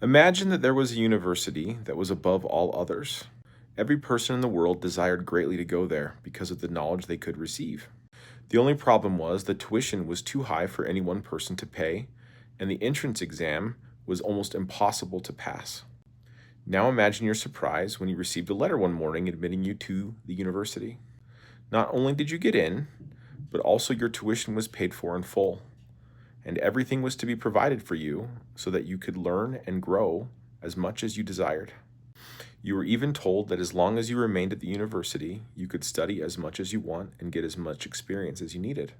Imagine that there was a university that was above all others. Every person in the world desired greatly to go there because of the knowledge they could receive. The only problem was the tuition was too high for any one person to pay, and the entrance exam was almost impossible to pass. Now imagine your surprise when you received a letter one morning admitting you to the university. Not only did you get in, but also your tuition was paid for in full, and everything was to be provided for you so that you could learn and grow as much as you desired. You were even told that as long as you remained at the university, you could study as much as you want and get as much experience as you needed.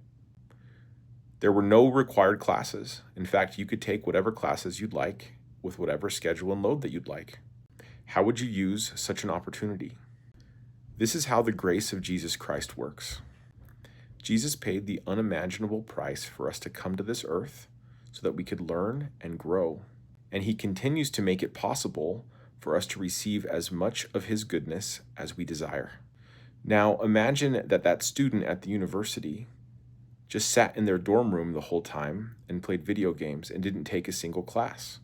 There were no required classes. In fact, you could take whatever classes you'd like with whatever schedule and load that you'd like. How would you use such an opportunity? This is how the grace of Jesus Christ works. Jesus paid the unimaginable price for us to come to this earth so that we could learn and grow. And he continues to make it possible for us to receive as much of his goodness as we desire. Now, imagine that student at the university just sat in their dorm room the whole time and played video games and didn't take a single class.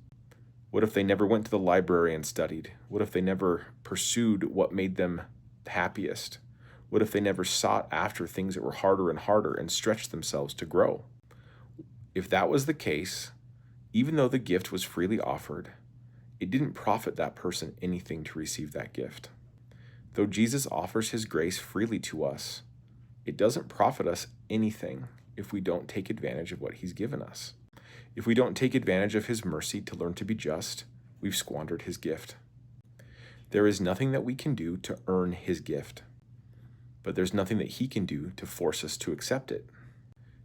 What if they never went to the library and studied? What if they never pursued what made them happiest? What if they never sought after things that were harder and harder and stretched themselves to grow? If that was the case, even though the gift was freely offered, it didn't profit that person anything to receive that gift. Though Jesus offers his grace freely to us, it doesn't profit us anything if we don't take advantage of what he's given us. If we don't take advantage of his mercy to learn to be just, we've squandered his gift. There is nothing that we can do to earn his gift, but there's nothing that he can do to force us to accept it.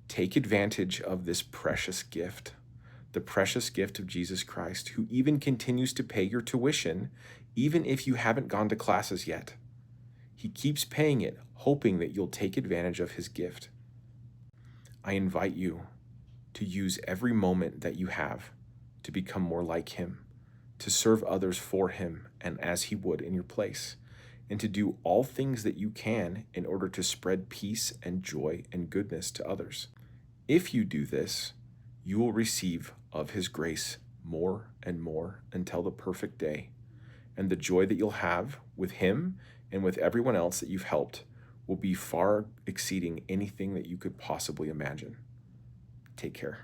Take advantage of this precious gift, the precious gift of Jesus Christ, who even continues to pay your tuition, even if you haven't gone to classes yet. He keeps paying it, hoping that you'll take advantage of his gift. I invite you to use every moment that you have to become more like him, to serve others for him and as he would in your place, and to do all things that you can in order to spread peace and joy and goodness to others. If you do this, you will receive of his grace more and more until the perfect day, and the joy that you'll have with him and with everyone else that you've helped will be far exceeding anything that you could possibly imagine. Take care.